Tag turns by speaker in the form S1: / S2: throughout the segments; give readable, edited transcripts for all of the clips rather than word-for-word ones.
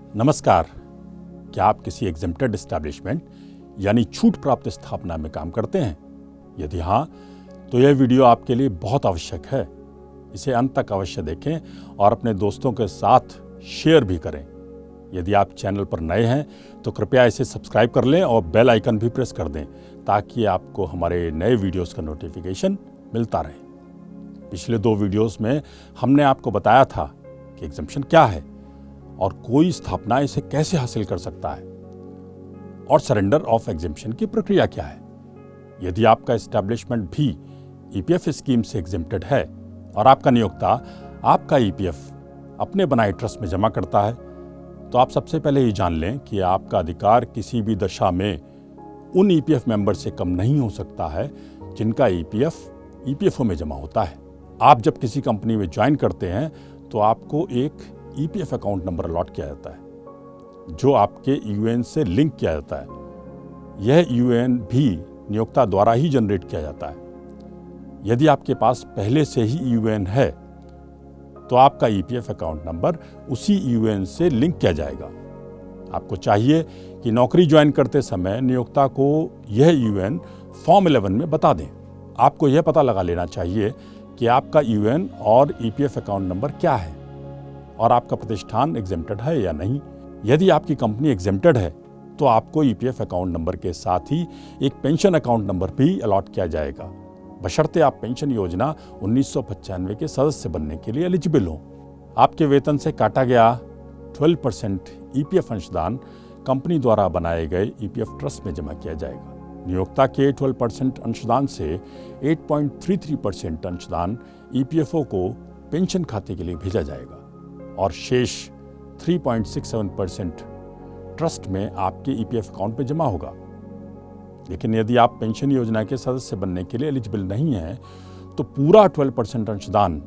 S1: नमस्कार। क्या आप किसी एग्जेम्प्टेड एस्टैब्लिशमेंट यानी छूट प्राप्त स्थापना में काम करते हैं? यदि हाँ, तो यह वीडियो आपके लिए बहुत आवश्यक है। इसे अंत तक अवश्य देखें और अपने दोस्तों के साथ शेयर भी करें। यदि आप चैनल पर नए हैं तो कृपया इसे सब्सक्राइब कर लें और बेल आइकन भी प्रेस कर दें ताकि आपको हमारे नए वीडियोस का नोटिफिकेशन मिलता रहे। पिछले 2 वीडियोस में हमने आपको बताया था कि एग्जम्पशन क्या है और कोई स्थापना इसे कैसे हासिल कर सकता है और सरेंडर ऑफ एग्जम्पशन की प्रक्रिया क्या है। यदि आपका एस्टैब्लिशमेंट भी ईपीएफ स्कीम से एग्जेम्प्टेड है और आपका नियोक्ता आपका ईपीएफ अपने बनाए ट्रस्ट में जमा करता है, तो आप सबसे पहले ये जान लें कि आपका अधिकार किसी भी दशा में उन ईपीएफ मेंबर से कम नहीं हो सकता है जिनका ईपीएफ ईपीएफओ में जमा होता है। आप जब किसी कंपनी में ज्वाइन करते हैं तो आपको एक ईपीएफ अकाउंट नंबर अलॉट किया जाता है जो आपके यूएएन से लिंक किया जाता है। यह यूएएन भी नियोक्ता द्वारा ही जनरेट किया जाता है। यदि आपके पास पहले से ही यूएएन है तो आपका ईपीएफ अकाउंट नंबर उसी यूएएन से लिंक किया जाएगा। आपको चाहिए कि नौकरी ज्वाइन करते समय नियोक्ता को यह यूएएन फॉर्म 11 में बता दें। आपको यह पता लगा लेना चाहिए कि आपका यूएएन और ईपीएफ अकाउंट नंबर क्या है और आपका प्रतिष्ठान एग्जेम्प्टेड है या नहीं। यदि आपकी कंपनी एग्जेम्प्टेड है तो आपको ईपीएफ अकाउंट नंबर के साथ ही एक पेंशन अकाउंट नंबर भी अलॉट किया जाएगा, बशर्ते आप पेंशन योजना 1995 के सदस्य बनने के लिए एलिजिबल हो। आपके वेतन से काटा गया 12% ईपीएफ अंशदान कंपनी द्वारा बनाए गए ईपीएफ ट्रस्ट में जमा किया जाएगा। नियोक्ता के 12% अंशदान से 8.33% अंशदान ईपीएफओ को पेंशन खाते के लिए भेजा जाएगा और शेष 3.67% ट्रस्ट में आपके ईपीएफ अकाउंट में जमा होगा। लेकिन यदि आप पेंशन योजना के सदस्य बनने के लिए एलिजिबल नहीं हैं तो पूरा 12% अंशदान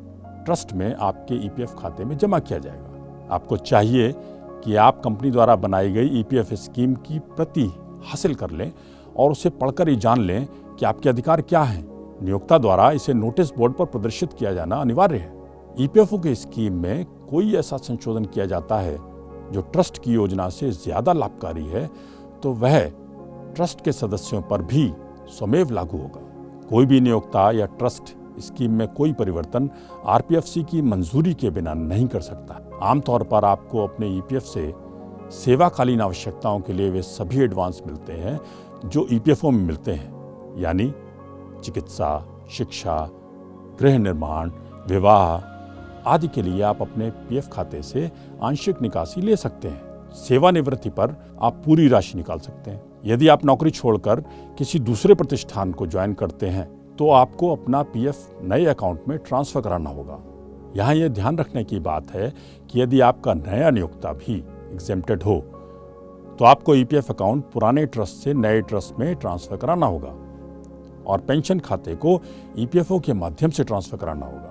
S1: ट्रस्ट में आपके ईपीएफ खाते में जमा किया जाएगा। आपको चाहिए कि आप कंपनी द्वारा बनाई गई ईपीएफ स्कीम की प्रति हासिल कर लें और उसे पढ़कर ही जान लें कि आपके अधिकार क्या हैं। नियोक्ता द्वारा इसे नोटिस बोर्ड पर प्रदर्शित किया जाना अनिवार्य है। ईपीएफओ की स्कीम में कोई ऐसा संशोधन किया जाता है जो ट्रस्ट की योजना से ज्यादा लाभकारी है तो वह ट्रस्ट के सदस्यों पर भी स्वमेव लागू होगा। कोई भी नियोक्ता या ट्रस्ट स्कीम में कोई परिवर्तन आरपीएफसी की मंजूरी के बिना नहीं कर सकता। आमतौर पर आपको अपने ईपीएफ से सेवाकालीन आवश्यकताओं के लिए वे सभी एडवांस मिलते हैं जो ईपीएफओ में मिलते हैं, यानी चिकित्सा, शिक्षा, गृह निर्माण, विवाह आदि के लिए आप अपने पीएफ खाते से आंशिक निकासी ले सकते हैं। सेवानिवृत्ति पर आप पूरी राशि निकाल सकते हैं। यदि आप नौकरी छोड़कर किसी दूसरे प्रतिष्ठान को ज्वाइन करते हैं तो आपको अपना पीएफ नए अकाउंट में ट्रांसफर कराना होगा। यहाँ यह ध्यान रखने की बात है कि यदि आपका नया नियोक्ता भी एग्जेम्प्टेड हो तो आपको ईपीएफ अकाउंट पुराने ट्रस्ट से नए ट्रस्ट में ट्रांसफर कराना होगा और पेंशन खाते को ईपीएफओ के माध्यम से ट्रांसफर कराना होगा।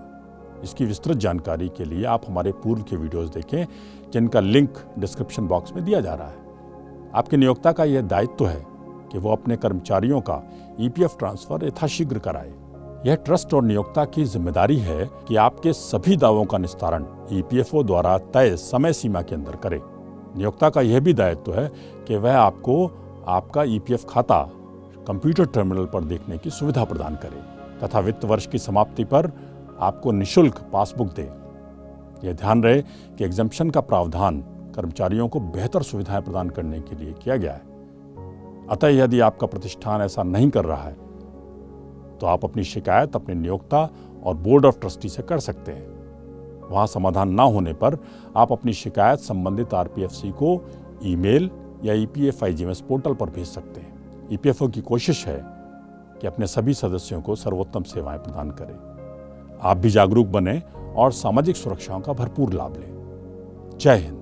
S1: इसकी विस्तृत जानकारी के लिए आप हमारे पूर्व के वीडियोस देखें जिनका लिंक डिस्क्रिप्शन बॉक्स में दिया जा रहा है। आपके नियोक्ता का यह दायित्व है कि वो अपने कर्मचारियों का ईपीएफ ट्रांसफर यथाशीघ्र कराए। यह ट्रस्ट और नियोक्ता की जिम्मेदारी है कि आपके सभी दावों का निस्तारण ईपीएफओ द्वारा तय समय सीमा के अंदर करे। नियोक्ता का यह भी दायित्व है कि वह आपको आपका ईपीएफ खाता कंप्यूटर टर्मिनल पर देखने की सुविधा प्रदान करे तथा वित्त वर्ष की समाप्ति पर आपको निःशुल्क पासबुक दे। यह ध्यान रहे कि एग्जम्पशन का प्रावधान कर्मचारियों को बेहतर सुविधाएं प्रदान करने के लिए किया गया है। अतः यदि आपका प्रतिष्ठान ऐसा नहीं कर रहा है तो आप अपनी शिकायत अपने नियोक्ता और बोर्ड ऑफ ट्रस्टी से कर सकते हैं। वहां समाधान ना होने पर आप अपनी शिकायत संबंधित आरपीएफसी को ईमेल या ईपीएफआईजीएमएस पोर्टल पर भेज सकते हैं। ईपीएफओ की कोशिश है कि अपने सभी सदस्यों को सर्वोत्तम सेवाएं प्रदान करें। आप भी जागरूक बने और सामाजिक सुरक्षाओं का भरपूर लाभ लें। जय हिंद।